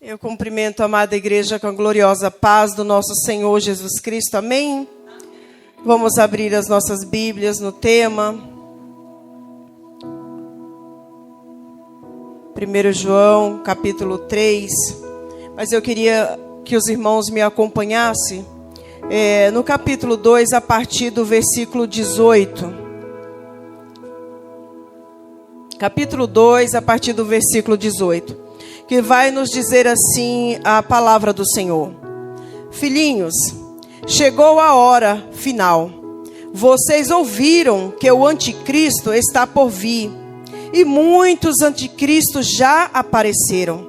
Eu cumprimento a amada igreja com a gloriosa paz do nosso Senhor Jesus Cristo. Amém? Vamos abrir as nossas Bíblias no tema. 1 João, capítulo 3. Mas eu queria que os irmãos me acompanhassem no capítulo 2, a partir do versículo 18. Capítulo 2, a partir do versículo 18. Que vai nos dizer assim a palavra do Senhor. Filhinhos, chegou a hora final. Vocês ouviram que o anticristo está por vir. E muitos anticristos já apareceram.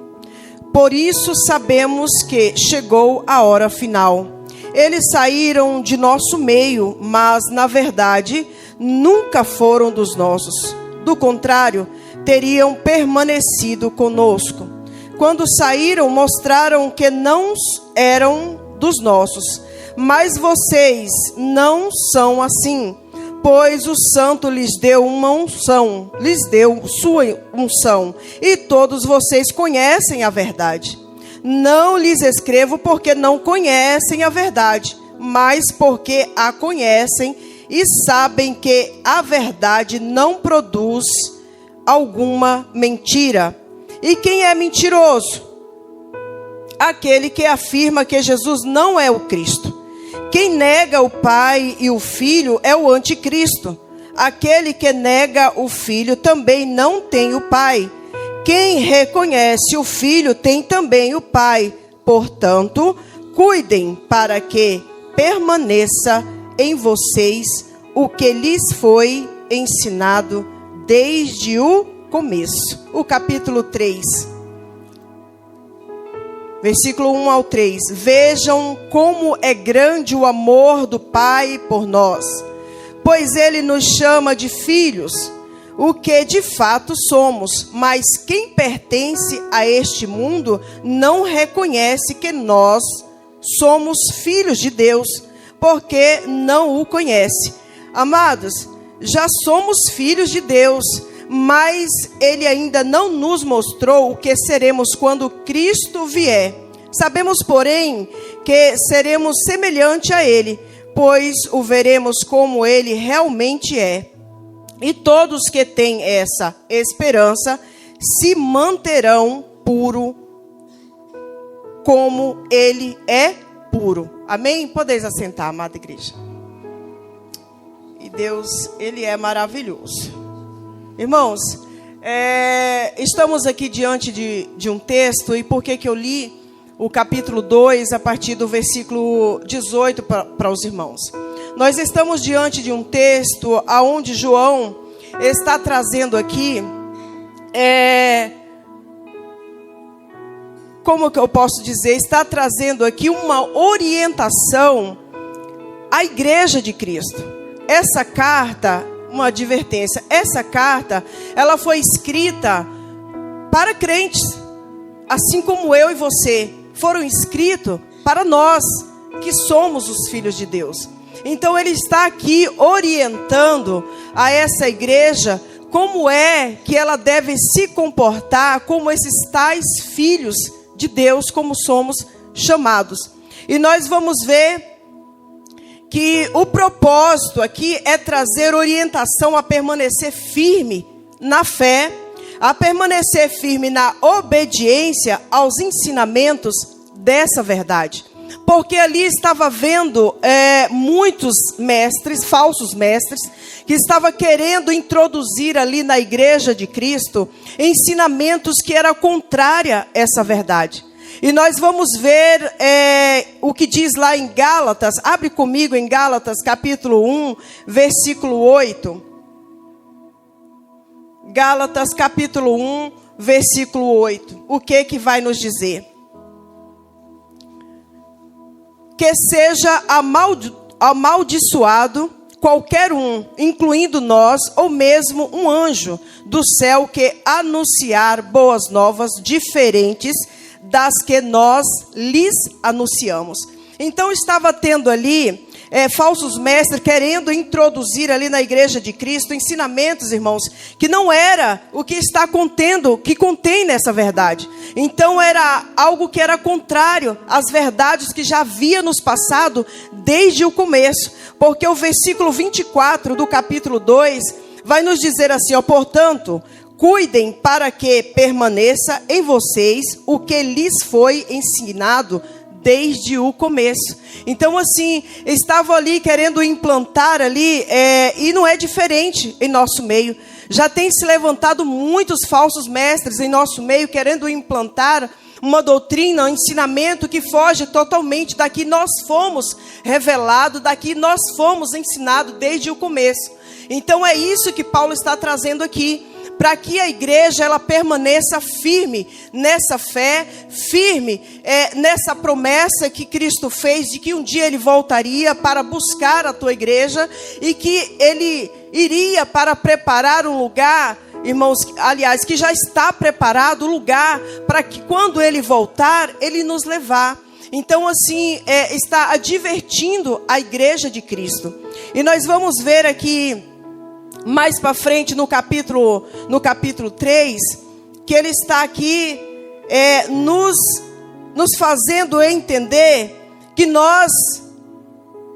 Por isso sabemos que chegou a hora final. Eles saíram de nosso meio, mas na verdade nunca foram dos nossos. Do contrário, teriam permanecido conosco. Quando saíram, mostraram que não eram dos nossos. Mas vocês não são assim, pois o Santo lhes deu uma unção, lhes deu sua unção, e todos vocês conhecem a verdade. Não lhes escrevo porque não conhecem a verdade, mas porque a conhecem e sabem que a verdade não produz alguma mentira. E quem é mentiroso? Aquele que afirma que Jesus não é o Cristo. Quem nega o Pai e o Filho é o anticristo. Aquele que nega o Filho também não tem o Pai. Quem reconhece o Filho tem também o Pai. Portanto, cuidem para que permaneça em vocês o que lhes foi ensinado desde o começo. O capítulo 3, versículo 1 ao 3. Vejam como é grande o amor do Pai por nós, pois Ele nos chama de filhos, o que de fato somos. Mas quem pertence a este mundo não reconhece que nós somos filhos de Deus, porque não o conhece. Amados, já somos filhos de Deus, mas Ele ainda não nos mostrou o que seremos quando Cristo vier. Sabemos, porém, que seremos semelhante a Ele, pois o veremos como Ele realmente é. E todos que têm essa esperança se manterão puro, como Ele é puro. Amém? Podeis assentar, amada igreja. E Deus, Ele é maravilhoso. Irmãos, estamos aqui diante de um texto, e por que eu li o capítulo 2, a partir do versículo 18 para os irmãos? Nós estamos diante de um texto onde João está trazendo aqui, como que eu posso dizer? Está trazendo aqui uma orientação à igreja de Cristo. Essa carta, uma advertência, essa carta, ela foi escrita para crentes, assim como eu e você foram escritos para nós, que somos os filhos de Deus. Então ele está aqui orientando a essa igreja como é que ela deve se comportar como esses tais filhos de Deus, como somos chamados. E nós vamos ver que o propósito aqui é trazer orientação a permanecer firme na fé, a permanecer firme na obediência aos ensinamentos dessa verdade. Porque ali estava vendo muitos mestres, falsos mestres, que estavam querendo introduzir ali na igreja de Cristo ensinamentos que eram contrários a essa verdade. E nós vamos ver o que diz lá em Gálatas. Abre comigo em Gálatas capítulo 1, versículo 8. Gálatas capítulo 1, versículo 8. O que vai nos dizer? Que seja amaldiçoado qualquer um, incluindo nós, ou mesmo um anjo do céu que anunciar boas novas diferentes das que nós lhes anunciamos. Então estava tendo ali falsos mestres querendo introduzir ali na igreja de Cristo ensinamentos, irmãos, que não era o que está contendo, que contém nessa verdade. Então era algo que era contrário às verdades que já havia nos passado desde o começo. Porque o versículo 24 do capítulo 2 vai nos dizer assim, portanto, cuidem para que permaneça em vocês o que lhes foi ensinado desde o começo. Então assim, estavam ali querendo implantar ali, e não é diferente em nosso meio. Já tem se levantado muitos falsos mestres em nosso meio, querendo implantar uma doutrina, um ensinamento que foge totalmente da que nós fomos revelados, da que nós fomos ensinados desde o começo. Então é isso que Paulo está trazendo aqui, para que a igreja ela permaneça firme nessa fé, firme nessa promessa que Cristo fez de que um dia Ele voltaria para buscar a tua igreja e que Ele iria para preparar um lugar, irmãos, aliás, que já está preparado o lugar para que quando Ele voltar, Ele nos levar. Então assim, está advertindo a igreja de Cristo. E nós vamos ver aqui mais para frente no capítulo 3, que ele está aqui nos fazendo entender que nós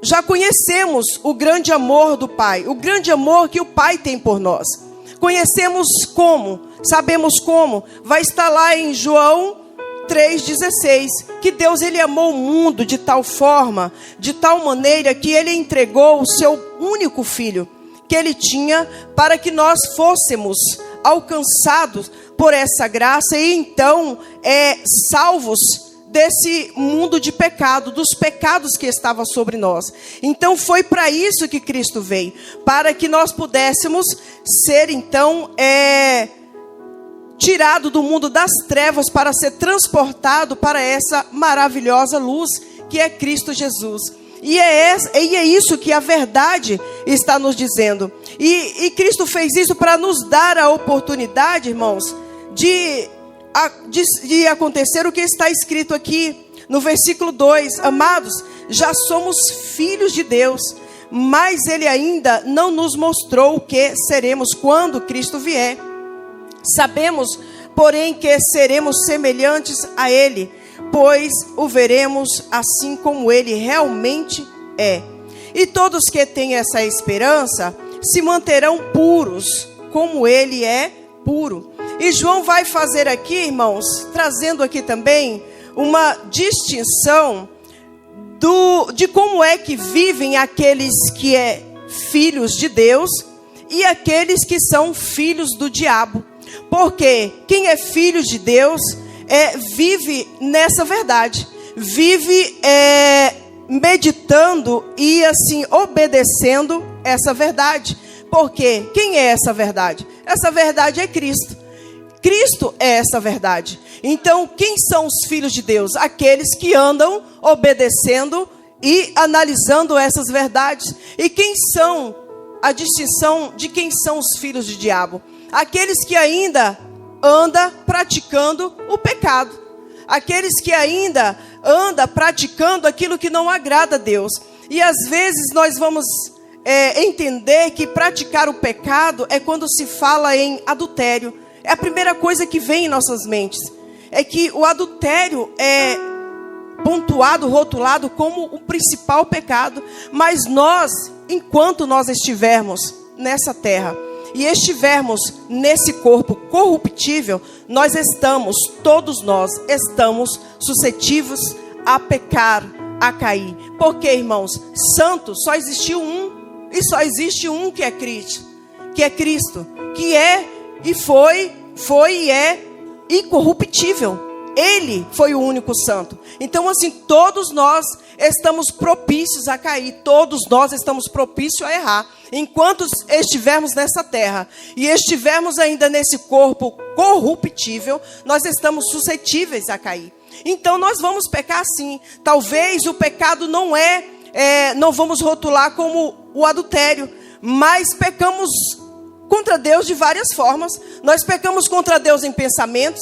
já conhecemos o grande amor do Pai, o grande amor que o Pai tem por nós. Conhecemos como, sabemos como, vai estar lá em João 3,16, que Deus ele amou o mundo de tal forma, de tal maneira que ele entregou o seu único filho, que ele tinha para que nós fôssemos alcançados por essa graça e então salvos desse mundo de pecado, dos pecados que estavam sobre nós. Então foi para isso que Cristo veio, para que nós pudéssemos ser então tirado do mundo das trevas para ser transportado para essa maravilhosa luz que é Cristo Jesus. E é isso que a verdade está nos dizendo. E Cristo fez isso para nos dar a oportunidade, irmãos, de acontecer o que está escrito aqui no versículo 2. Amados, já somos filhos de Deus, mas Ele ainda não nos mostrou o que seremos quando Cristo vier. Sabemos, porém, que seremos semelhantes a Ele, pois o veremos assim como Ele realmente é. E todos que têm essa esperança se manterão puros, como Ele é puro. E João vai fazer aqui, irmãos, trazendo aqui também uma distinção de como é que vivem aqueles que é filhos de Deus e aqueles que são filhos do diabo. Porque quem é filho de Deus vive nessa verdade, vive meditando e assim obedecendo essa verdade. Porque quem é essa verdade? Essa verdade é Cristo. Cristo é essa verdade. Então, quem são os filhos de Deus? Aqueles que andam obedecendo e analisando essas verdades. E quem são, a distinção de quem são os filhos do diabo? Aqueles que ainda andam praticando o pecado. Aqueles que ainda andam praticando aquilo que não agrada a Deus. E às vezes nós vamos entender que praticar o pecado é quando se fala em adultério. É a primeira coisa que vem em nossas mentes. É que o adultério é pontuado, rotulado como o principal pecado. Mas nós, enquanto nós estivermos nessa terra e estivermos nesse corpo corruptível, todos nós estamos suscetíveis a pecar, a cair. Porque, irmãos, santo só existiu um, e só existe um que é Cristo, que é e foi e é incorruptível. Ele foi o único santo. Então assim, todos nós estamos propícios a cair, todos nós estamos propícios a errar. Enquanto estivermos nessa terra e estivermos ainda nesse corpo corruptível, nós estamos suscetíveis a cair. Então nós vamos pecar sim. Talvez o pecado não vamos rotular como o adultério, mas pecamos contra Deus de várias formas. Nós pecamos contra Deus em pensamentos,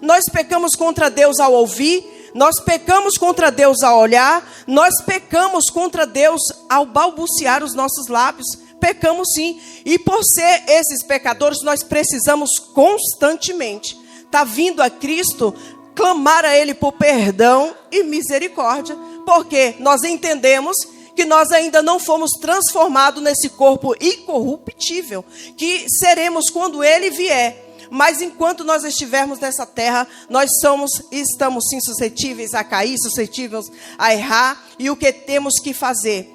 nós pecamos contra Deus ao ouvir, Nós pecamos contra Deus ao olhar, nós pecamos contra Deus ao balbuciar os nossos lábios. Pecamos sim. E por ser esses pecadores, nós precisamos constantemente estar vindo a Cristo, clamar a Ele por perdão e misericórdia. Porque nós entendemos que nós ainda não fomos transformados nesse corpo incorruptível, que seremos quando Ele vier. Mas enquanto nós estivermos nessa terra, nós estamos sim suscetíveis a cair, suscetíveis a errar. E o que temos que fazer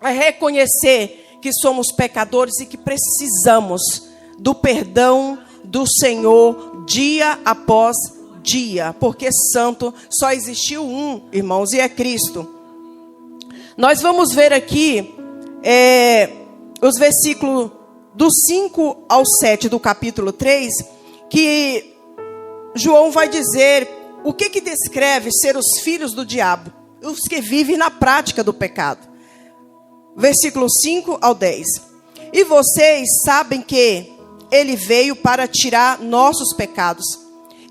é reconhecer que somos pecadores e que precisamos do perdão do Senhor dia após dia. Porque santo só existiu um, irmãos, e é Cristo. Nós vamos ver aqui os versículos do 5 ao 7 do capítulo 3, que João vai dizer o que descreve ser os filhos do diabo, os que vivem na prática do pecado. Versículo 5 ao 10. E vocês sabem que ele veio para tirar nossos pecados,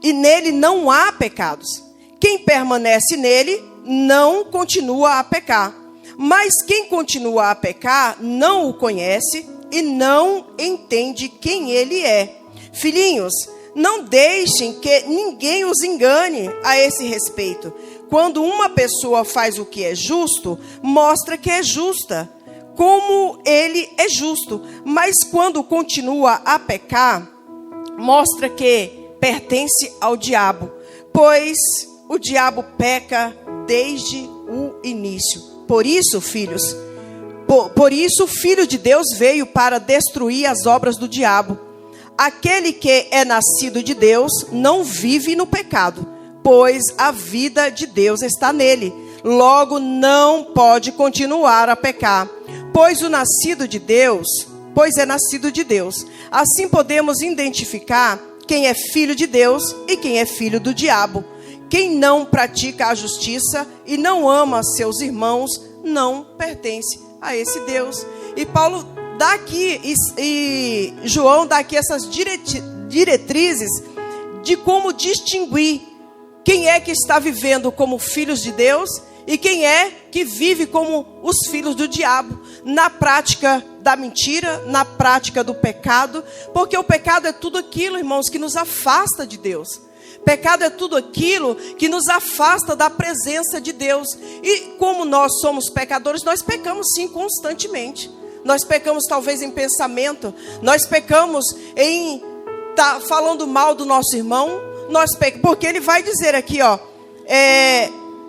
e nele não há pecados. Quem permanece nele não continua a pecar. Mas quem continua a pecar não o conhece e não entende quem ele é. Filhinhos, não deixem que ninguém os engane a esse respeito. Quando uma pessoa faz o que é justo, mostra que é justa, como ele é justo. Mas quando continua a pecar, mostra que pertence ao diabo, pois o diabo peca desde o início. Por isso, filhos, por isso o Filho de Deus veio para destruir as obras do diabo. Aquele que é nascido de Deus não vive no pecado, pois a vida de Deus está nele. Logo não pode continuar a pecar, pois é nascido de Deus. Assim podemos identificar quem é filho de Deus e quem é filho do diabo. Quem não pratica a justiça e não ama seus irmãos, não pertence a esse Deus. E Paulo dá aqui, e João dá aqui essas diretrizes de como distinguir quem é que está vivendo como filhos de Deus e quem é que vive como os filhos do diabo, na prática da mentira, na prática do pecado. Porque o pecado é tudo aquilo, irmãos, que nos afasta de Deus. Pecado é tudo aquilo que nos afasta da presença de Deus. E como nós somos pecadores, nós pecamos sim constantemente. Nós pecamos talvez em pensamento. Nós pecamos em estar falando mal do nosso irmão. Porque ele vai dizer aqui,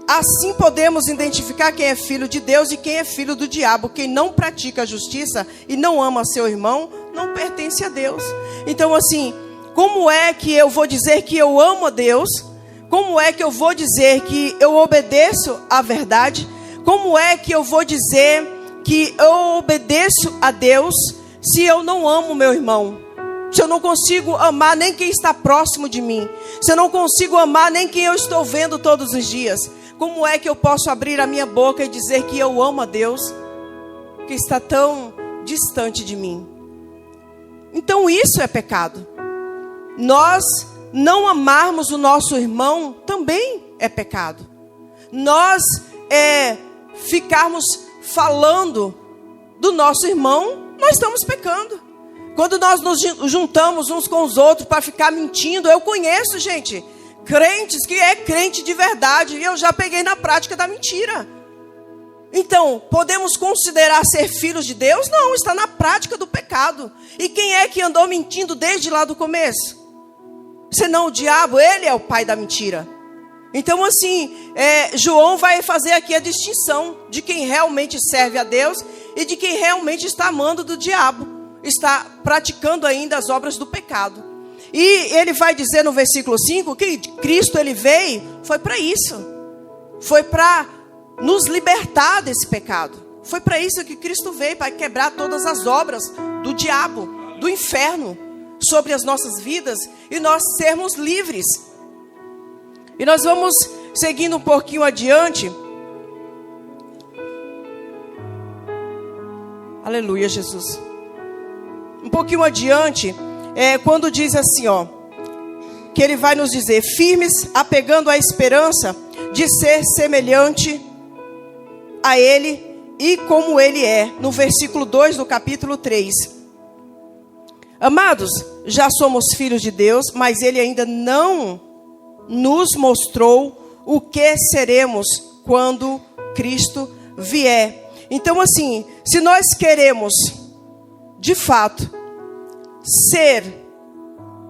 assim podemos identificar quem é filho de Deus e quem é filho do diabo. Quem não pratica a justiça e não ama seu irmão, não pertence a Deus. Então assim, como é que eu vou dizer que eu amo a Deus? Como é que eu vou dizer que eu obedeço à verdade? Como é que eu vou dizer que eu obedeço a Deus se eu não amo meu irmão? Se eu não consigo amar nem quem está próximo de mim? Se eu não consigo amar nem quem eu estou vendo todos os dias? Como é que eu posso abrir a minha boca e dizer que eu amo a Deus que está tão distante de mim? Então isso é pecado. Nós não amarmos o nosso irmão também é pecado. Nós ficarmos falando do nosso irmão, nós estamos pecando. Quando nós nos juntamos uns com os outros para ficar mentindo, eu conheço, gente, crentes que é crente de verdade, e eu já peguei na prática da mentira. Então, podemos considerar ser filhos de Deus? Não, está na prática do pecado. E quem é que andou mentindo desde lá do começo? Senão o diabo, ele é o pai da mentira. Então assim, João vai fazer aqui a distinção de quem realmente serve a Deus e de quem realmente está amando do diabo, está praticando ainda as obras do pecado. E ele vai dizer no versículo 5 que Cristo ele veio, foi para isso. Foi para nos libertar desse pecado. Foi para isso que Cristo veio, para quebrar todas as obras do diabo, do inferno, sobre as nossas vidas e nós sermos livres. E nós vamos seguindo um pouquinho adiante. Aleluia, Jesus. Um pouquinho adiante, quando diz assim, que ele vai nos dizer: firmes, apegando à esperança de ser semelhante a Ele e como Ele é, no versículo 2 do capítulo 3. Amados, já somos filhos de Deus, mas Ele ainda não nos mostrou o que seremos quando Cristo vier. Então, assim, se nós queremos, de fato, ser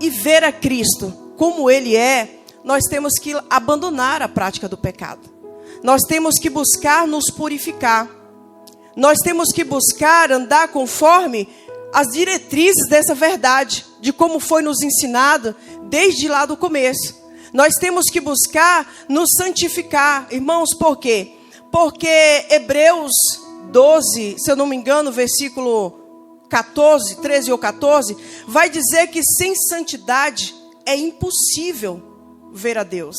e ver a Cristo como Ele é, nós temos que abandonar a prática do pecado. Nós temos que buscar nos purificar. Nós temos que buscar andar conforme as diretrizes dessa verdade, de como foi nos ensinado desde lá do começo. Nós temos que buscar nos santificar. Irmãos, por quê? Porque Hebreus 12, se eu não me engano, versículo 14, 13 ou 14, vai dizer que sem santidade é impossível ver a Deus.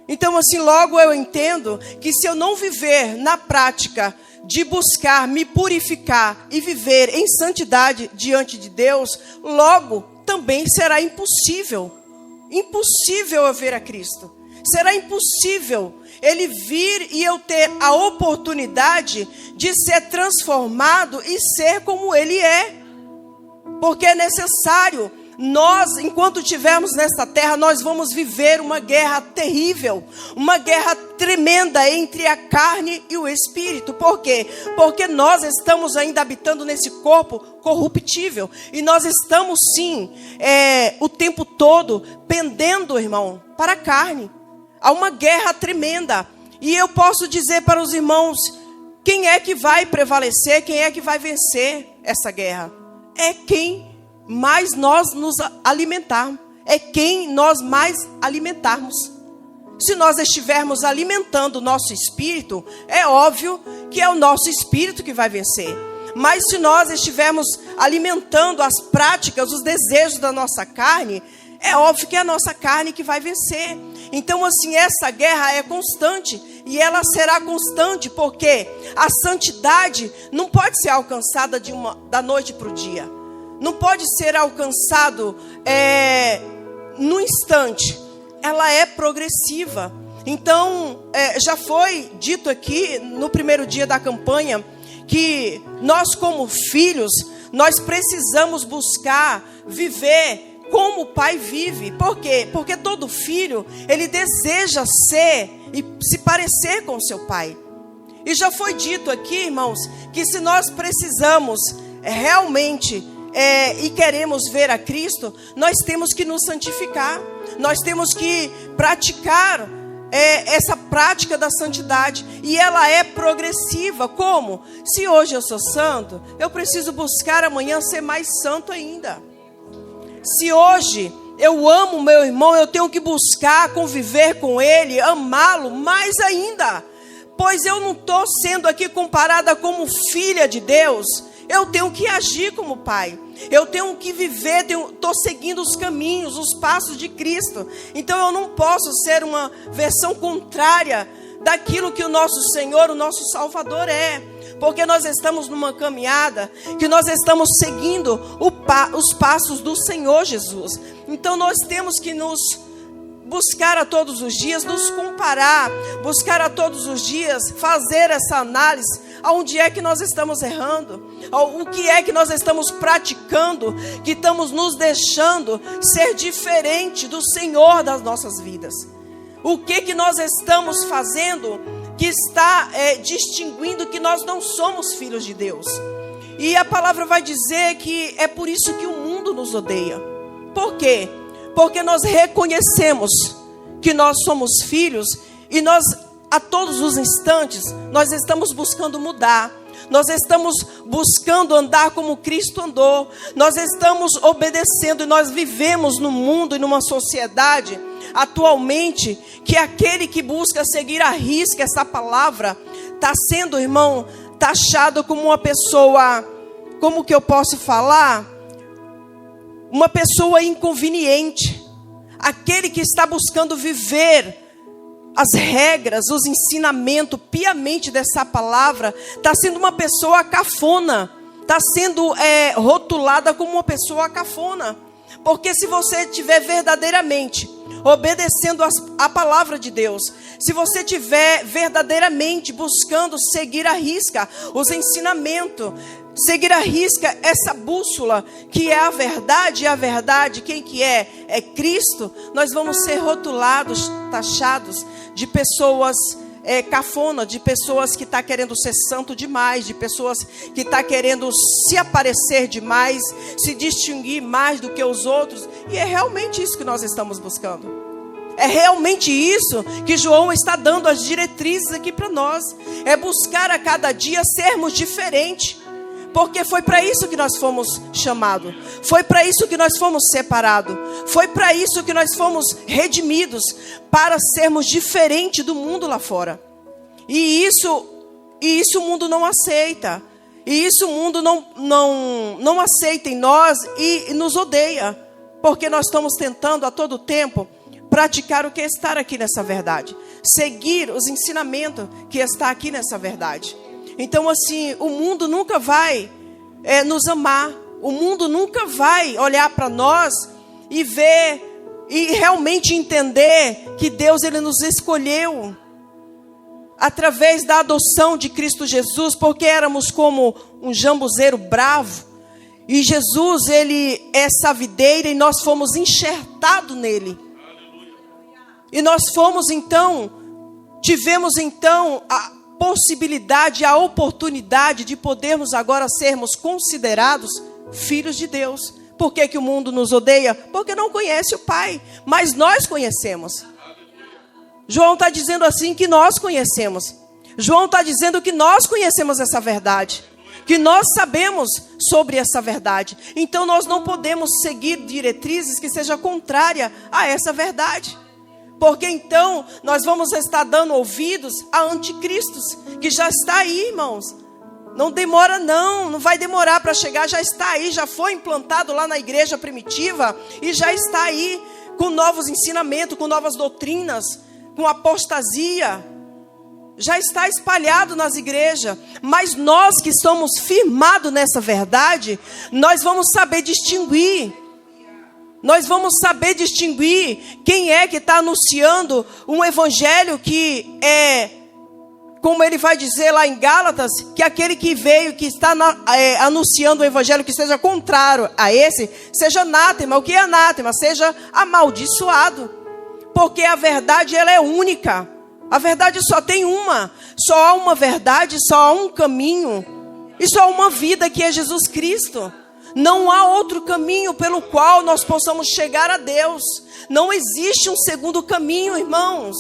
Então, assim, logo eu entendo que se eu não viver na prática de buscar me purificar e viver em santidade diante de Deus, logo também será impossível eu ver a Cristo. Será impossível Ele vir e eu ter a oportunidade de ser transformado e ser como Ele é. Porque é necessário. Nós, enquanto estivermos nesta terra, nós vamos viver uma guerra terrível, uma guerra tremenda entre a carne e o espírito. Por quê? Porque nós estamos ainda habitando nesse corpo corruptível. E nós estamos, sim, o tempo todo pendendo, irmão, para a carne. Há uma guerra tremenda. E eu posso dizer para os irmãos, quem é que vai prevalecer? Quem é que vai vencer essa guerra? É quem mais nós nos alimentarmos. É quem nós mais alimentarmos. Se nós estivermos alimentando o nosso espírito, é óbvio que é o nosso espírito que vai vencer. Mas se nós estivermos alimentando as práticas, os desejos da nossa carne, é óbvio que é a nossa carne que vai vencer. Então, assim, essa guerra é constante. E ela será constante porque a santidade não pode ser alcançada da noite para o dia. Não pode ser alcançado no instante. Ela é progressiva. Então, já foi dito aqui no primeiro dia da campanha que nós, como filhos, nós precisamos buscar viver como o pai vive. Por quê? Porque todo filho, ele deseja ser e se parecer com o seu pai. E já foi dito aqui, irmãos, que se nós precisamos realmente e queremos ver a Cristo, nós temos que nos santificar. Nós temos que praticar essa prática da santidade. E ela é progressiva. Como? Se hoje eu sou santo, eu preciso buscar amanhã ser mais santo ainda. Se hoje eu amo meu irmão, eu tenho que buscar conviver com ele, amá-lo mais ainda. Pois eu não estou sendo aqui comparada como filha de Deus. Eu tenho que agir como pai. Eu tenho que viver, estou seguindo os caminhos, os passos de Cristo. Então eu não posso ser uma versão contrária daquilo que o nosso Senhor, o nosso Salvador é. Porque nós estamos numa caminhada que nós estamos seguindo os passos do Senhor Jesus. Então nós temos que nos buscar a todos os dias, nos comparar, buscar a todos os dias, fazer essa análise, aonde é que nós estamos errando, o que é que nós estamos praticando, que estamos nos deixando ser diferente do Senhor das nossas vidas. O que nós estamos fazendo que está distinguindo que nós não somos filhos de Deus. E a palavra vai dizer que é por isso que o mundo nos odeia. Por quê? Porque nós reconhecemos que nós somos filhos e nós, a todos os instantes, nós estamos buscando mudar. Nós estamos buscando andar como Cristo andou. Nós estamos obedecendo e nós vivemos num mundo e numa sociedade atualmente que aquele que busca seguir à risca essa palavra está sendo, irmão, taxado como uma pessoa, como que eu posso falar? Uma pessoa inconveniente. Aquele que está buscando viver as regras, os ensinamentos piamente dessa palavra, está sendo uma pessoa cafona, está sendo rotulada como uma pessoa cafona. Porque se você tiver verdadeiramente obedecendo a palavra de Deus, se você estiver verdadeiramente buscando seguir à risca os ensinamentos, seguir à risca essa bússola que é a verdade, e a verdade, quem que é? É Cristo. Nós vamos ser rotulados, taxados de pessoas cafona, de pessoas que estão querendo ser santo demais, de pessoas que estão querendo se aparecer demais, se distinguir mais do que os outros. E é realmente isso que nós estamos buscando. É realmente isso que João está dando as diretrizes aqui para nós. É buscar a cada dia sermos diferentes. Porque foi para isso que nós fomos chamados. Foi para isso que nós fomos separados. Foi para isso que nós fomos redimidos. Para sermos diferentes do mundo lá fora. E isso o mundo não aceita. E isso o mundo não aceita em nós e nos odeia. Porque nós estamos tentando a todo tempo praticar o que é estar aqui nessa verdade. Seguir os ensinamentos que está aqui nessa verdade. Então assim, o mundo nunca vai nos amar. O mundo nunca vai olhar para nós e ver e realmente entender que Deus ele nos escolheu através da adoção de Cristo Jesus, porque éramos como um jambuzeiro bravo. E Jesus, ele é essa videira e nós fomos enxertados nele. E nós fomos então, tivemos então a possibilidade, a oportunidade de podermos agora sermos considerados filhos de Deus. Por que que o mundo nos odeia? Porque não conhece o Pai, mas nós conhecemos. João está dizendo assim que nós conhecemos. João está dizendo que nós conhecemos essa verdade, que nós sabemos sobre essa verdade. Então nós não podemos seguir diretrizes que sejam contrárias a essa verdade. Porque então nós vamos estar dando ouvidos a anticristos, que já está aí, irmãos. Não demora não vai demorar para chegar, já está aí, já foi implantado lá na igreja primitiva e já está aí com novos ensinamentos, com novas doutrinas, com apostasia. Já está espalhado nas igrejas, mas nós que estamos firmados nessa verdade, nós vamos saber distinguir. Nós vamos saber distinguir quem é que está anunciando um evangelho que é, como ele vai dizer lá em Gálatas, que aquele que veio, que está anunciando um evangelho que seja contrário a esse, seja anátema. O que é anátema? Seja amaldiçoado. Porque a verdade ela é única. A verdade só tem uma. Só há uma verdade, só há um caminho. E só há uma vida que é Jesus Cristo. Não há outro caminho pelo qual nós possamos chegar a Deus. Não existe um segundo caminho, irmãos.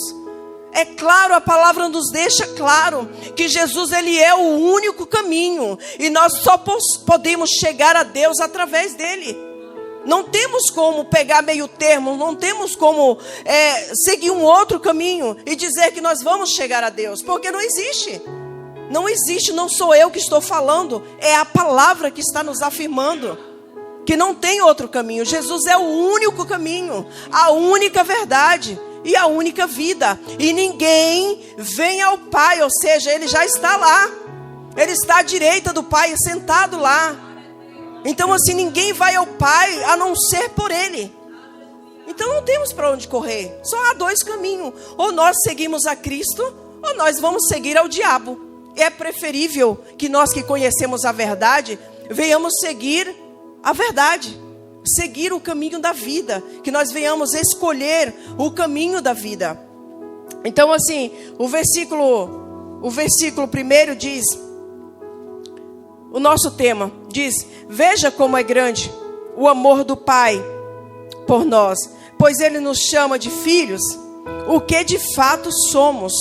É claro, a palavra nos deixa claro que Jesus ele é o único caminho. E nós só podemos chegar a Deus através dele. Não temos como pegar meio termo, não temos como seguir um outro caminho e dizer que nós vamos chegar a Deus. Porque não existe. Não existe, não sou eu que estou falando, é a palavra que está nos afirmando que não tem outro caminho. Jesus é o único caminho, a única verdade e a única vida. E ninguém vem ao Pai, ou seja, ele já está lá. Ele está à direita do Pai, sentado lá. Então assim, ninguém vai ao Pai a não ser por ele. Então não temos para onde correr. Só há dois caminhos. Ou nós seguimos a Cristo, ou nós vamos seguir ao diabo. É preferível que nós que conhecemos a verdade, venhamos seguir a verdade. Seguir o caminho da vida. Que nós venhamos escolher o caminho da vida. Então assim, o versículo primeiro diz, o nosso tema diz: veja como é grande o amor do Pai por nós, pois Ele nos chama de filhos, o que de fato somos.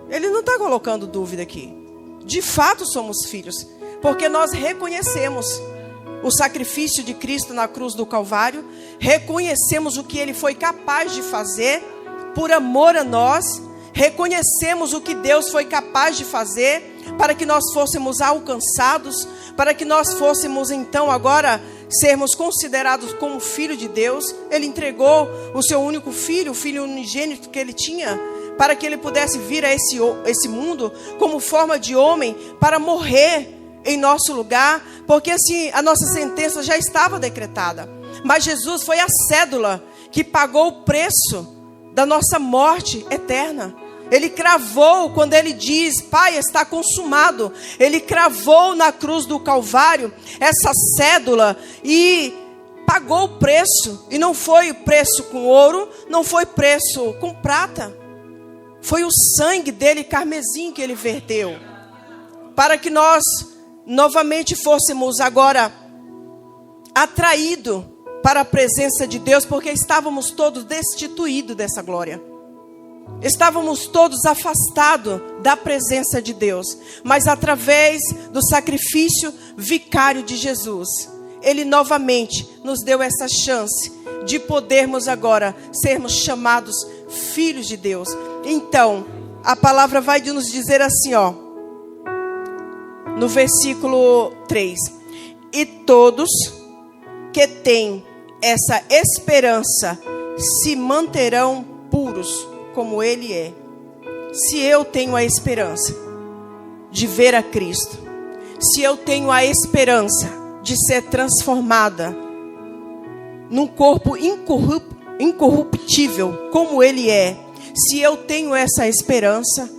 Ele não está colocando dúvida aqui. De fato somos filhos, porque nós reconhecemos o sacrifício de Cristo na cruz do Calvário, reconhecemos o que Ele foi capaz de fazer por amor a nós, reconhecemos o que Deus foi capaz de fazer para que nós fôssemos alcançados, para que nós fôssemos então agora sermos considerados como filho de Deus. Ele entregou o seu único filho, o filho unigênito que Ele tinha, para que Ele pudesse vir a esse mundo como forma de homem, para morrer em nosso lugar, porque assim a nossa sentença já estava decretada. Mas Jesus foi a cédula que pagou o preço da nossa morte eterna. Ele cravou, quando ele diz, Pai, está consumado. Ele cravou na cruz do Calvário essa cédula e pagou o preço. E não foi preço com ouro, não foi preço com prata. Foi o sangue dele, carmesim, que ele verteu. Para que nós novamente fôssemos agora atraídos para a presença de Deus, porque estávamos todos destituídos dessa glória. Estávamos todos afastados da presença de Deus. Mas através do sacrifício vicário de Jesus, Ele novamente nos deu essa chance de podermos agora sermos chamados filhos de Deus. Então, a palavra vai nos dizer assim, ó, no versículo 3. E todos que têm essa esperança se manterão puros, como Ele é. Se eu tenho a esperança de ver a Cristo, se eu tenho a esperança de ser transformada num corpo incorruptível, como Ele é, se eu tenho essa esperança,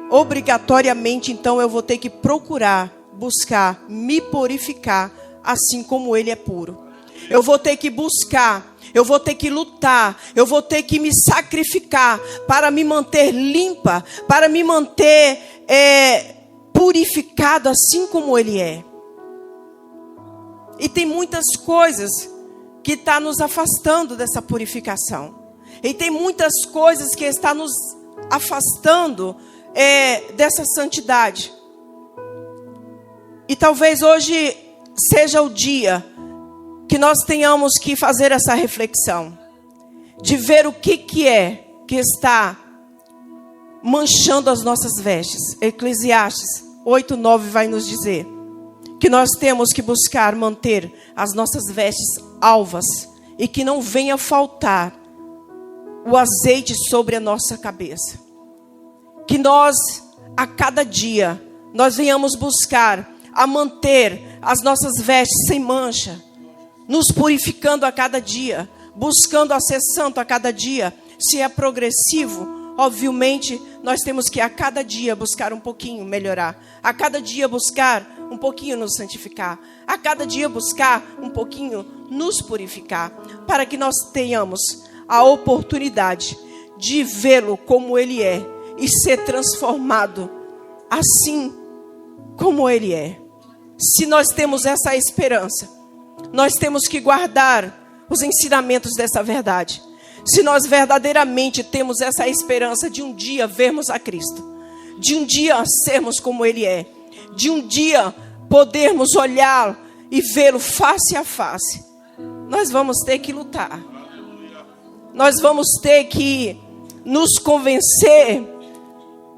obrigatoriamente, então, eu vou ter que procurar, buscar, me purificar, assim como Ele é puro. Eu vou ter que buscar, eu vou ter que lutar, eu vou ter que me sacrificar para me manter limpa, para me manter purificado, assim como Ele é. E tem muitas coisas que estão nos afastando dessa purificação. E tem muitas coisas que estão nos afastando dessa santidade. E talvez hoje seja o dia que nós tenhamos que fazer essa reflexão, de ver o que é que está manchando as nossas vestes. Eclesiastes 8:9 vai nos dizer que nós temos que buscar manter as nossas vestes alvas e que não venha faltar o azeite sobre a nossa cabeça. Que nós, a cada dia, nós venhamos buscar a manter as nossas vestes sem mancha, nos purificando a cada dia, buscando a ser santo a cada dia. Se é progressivo, obviamente, nós temos que a cada dia buscar um pouquinho melhorar, a cada dia buscar um pouquinho nos santificar, a cada dia buscar um pouquinho nos purificar, para que nós tenhamos a oportunidade de vê-lo como Ele é e ser transformado assim como Ele é. Se nós temos essa esperança, nós temos que guardar os ensinamentos dessa verdade. Se nós verdadeiramente temos essa esperança de um dia vermos a Cristo, de um dia sermos como Ele é, de um dia podermos olhar e vê-lo face a face, nós vamos ter que lutar. Nós vamos ter que nos convencer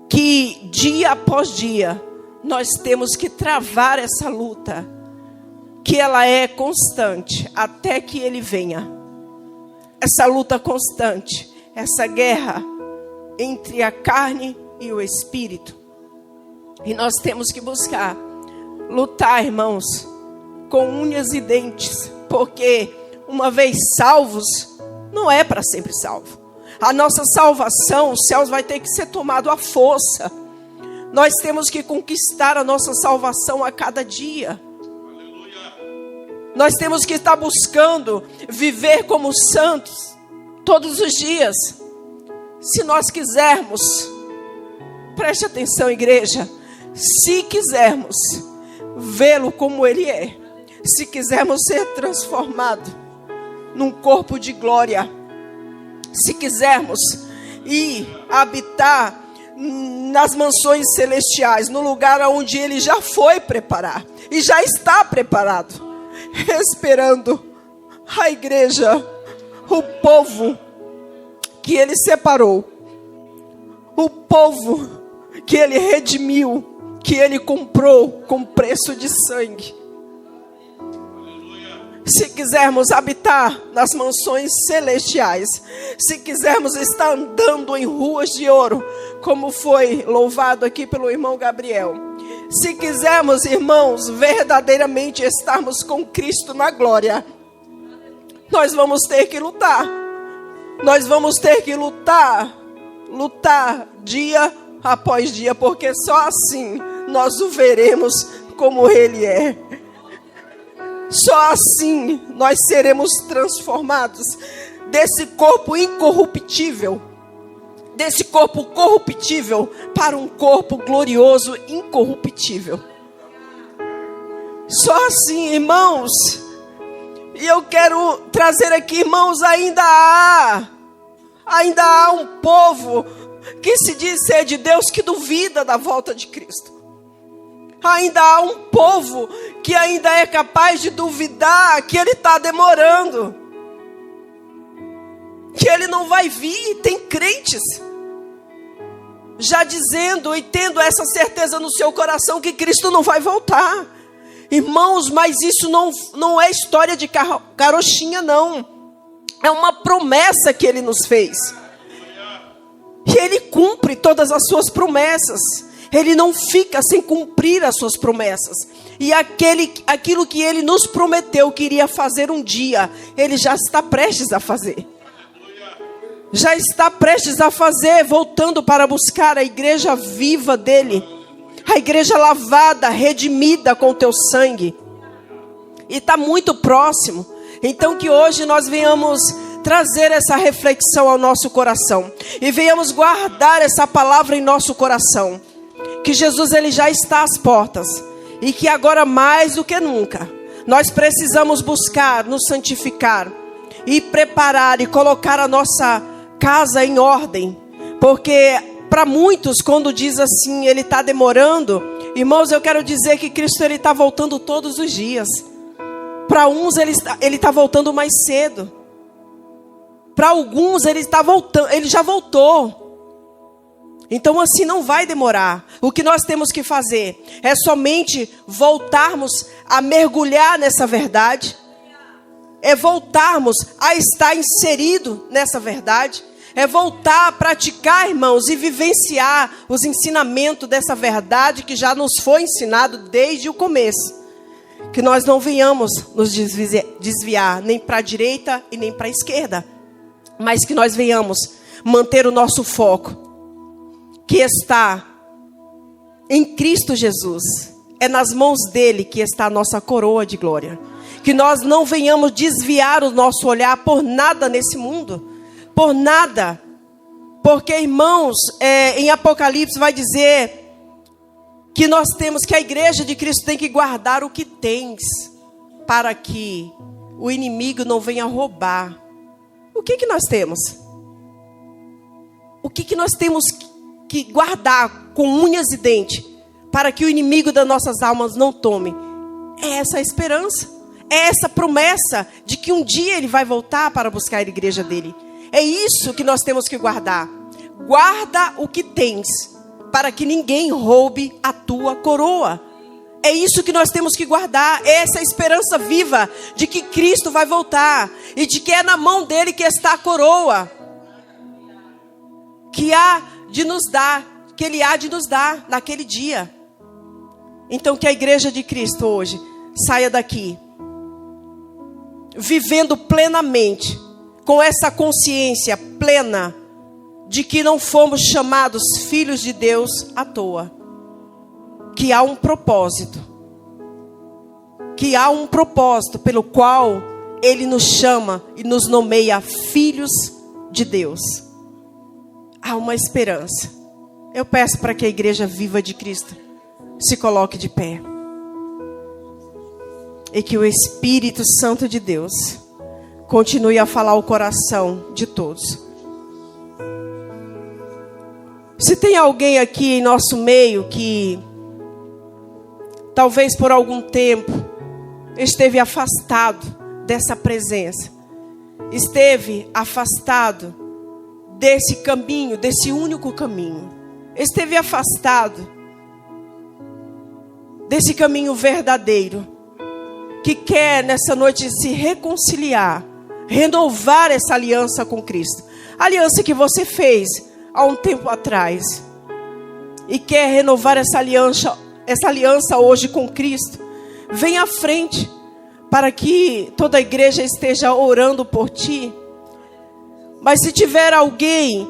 que dia após dia nós temos que travar essa luta, que ela é constante até que Ele venha. Essa luta constante, essa guerra entre a carne e o espírito. E nós temos que buscar lutar, irmãos, com unhas e dentes, porque uma vez salvos, não é para sempre salvo. A nossa salvação, os céus vai ter que ser tomado à força. Nós temos que conquistar a nossa salvação a cada dia. Nós temos que estar buscando viver como santos todos os dias. Se nós quisermos, preste atenção, igreja, se quisermos vê-lo como Ele é, se quisermos ser transformados num corpo de glória, se quisermos ir habitar nas mansões celestiais, no lugar onde Ele já foi preparar e já está preparado, esperando a igreja, o povo que Ele separou, o povo que Ele redimiu, que Ele comprou com preço de sangue. Se quisermos habitar nas mansões celestiais, se quisermos estar andando em ruas de ouro, como foi louvado aqui pelo irmão Gabriel, se quisermos, irmãos, verdadeiramente estarmos com Cristo na glória, nós vamos ter que lutar. Nós vamos ter que lutar dia após dia, porque só assim nós o veremos como Ele é. Só assim nós seremos transformados desse corpo incorruptível, desse corpo corruptível, para um corpo glorioso, incorruptível. Só assim, irmãos. E eu quero trazer aqui, irmãos, ainda há um povo que se diz ser de Deus, que duvida da volta de Cristo. Ainda há um povo que ainda é capaz de duvidar que Ele está demorando, que Ele não vai vir. Tem crentes já dizendo e tendo essa certeza no seu coração que Cristo não vai voltar. Irmãos, mas isso não é história de carochinha, não. É uma promessa que Ele nos fez. E Ele cumpre todas as suas promessas. Ele não fica sem cumprir as suas promessas. E aquilo que Ele nos prometeu que iria fazer um dia, Ele já está prestes a fazer. Já está prestes a fazer, voltando para buscar a igreja viva dEle. A igreja lavada, redimida com o teu sangue. E está muito próximo. Então que hoje nós venhamos trazer essa reflexão ao nosso coração. E venhamos guardar essa palavra em nosso coração. Que Jesus, Ele já está às portas. E que agora mais do que nunca, nós precisamos buscar, nos santificar. E preparar e colocar a nossa casa em ordem. Porque para muitos, quando diz assim, Ele está demorando, irmãos, eu quero dizer que Cristo, Ele está voltando todos os dias. Para uns, Ele está voltando mais cedo. Para alguns, Ele está voltando, Ele já voltou. Então assim não vai demorar. O que nós temos que fazer é somente voltarmos a mergulhar nessa verdade. É voltarmos a estar inserido nessa verdade. É voltar a praticar, irmãos, e vivenciar os ensinamentos dessa verdade que já nos foi ensinado desde o começo. Que nós não venhamos nos desviar nem para a direita e nem para a esquerda. Mas que nós venhamos manter o nosso foco, que está em Cristo Jesus. É nas mãos dEle que está a nossa coroa de glória. Que nós não venhamos desviar o nosso olhar por nada nesse mundo. Por nada. Porque, irmãos, em Apocalipse vai dizer que nós temos, que a igreja de Cristo tem que guardar o que tens, para que o inimigo não venha roubar. O que nós temos? O que nós temos que guardar com unhas e dentes, para que o inimigo das nossas almas não tome? É essa a esperança. É essa promessa de que um dia Ele vai voltar para buscar a igreja dEle. É isso que nós temos que guardar. Guarda o que tens, para que ninguém roube a tua coroa. É isso que nós temos que guardar. Essa esperança viva de que Cristo vai voltar. E de que é na mão dEle que está a coroa. Que há de nos dar. Que Ele há de nos dar naquele dia. Então que a igreja de Cristo hoje saia daqui vivendo plenamente, com essa consciência plena de que não fomos chamados filhos de Deus à toa. Que há um propósito. Que há um propósito pelo qual Ele nos chama e nos nomeia filhos de Deus. Há uma esperança. Eu peço para que a igreja viva de Cristo se coloque de pé. E que o Espírito Santo de Deus continue a falar o coração de todos. Se tem alguém aqui em nosso meio que talvez por algum tempo esteve afastado dessa presença, esteve afastado desse caminho, desse único caminho, esteve afastado desse caminho verdadeiro, que quer nessa noite se reconciliar, renovar essa aliança com Cristo, a aliança que você fez há um tempo atrás, e quer renovar essa aliança hoje com Cristo, vem à frente, para que toda a igreja esteja orando por ti. Mas se tiver alguém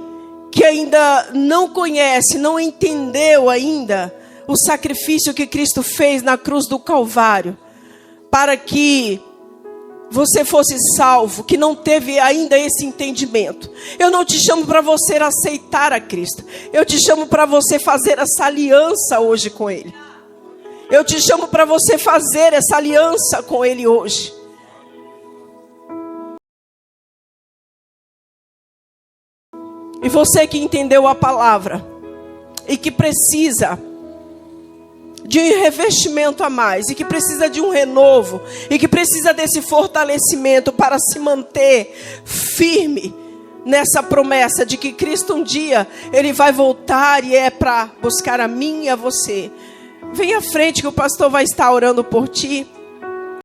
que ainda não conhece, não entendeu ainda o sacrifício que Cristo fez na cruz do Calvário, para que você fosse salvo, que não teve ainda esse entendimento, eu não te chamo para você aceitar a Cristo, eu te chamo para você fazer essa aliança hoje com Ele. Eu te chamo para você fazer essa aliança com Ele hoje. E você que entendeu a palavra e que precisa de um revestimento a mais, e que precisa de um renovo, e que precisa desse fortalecimento para se manter firme nessa promessa de que Cristo um dia Ele vai voltar e é para buscar a mim e a você. Vem à frente que o pastor vai estar orando por ti.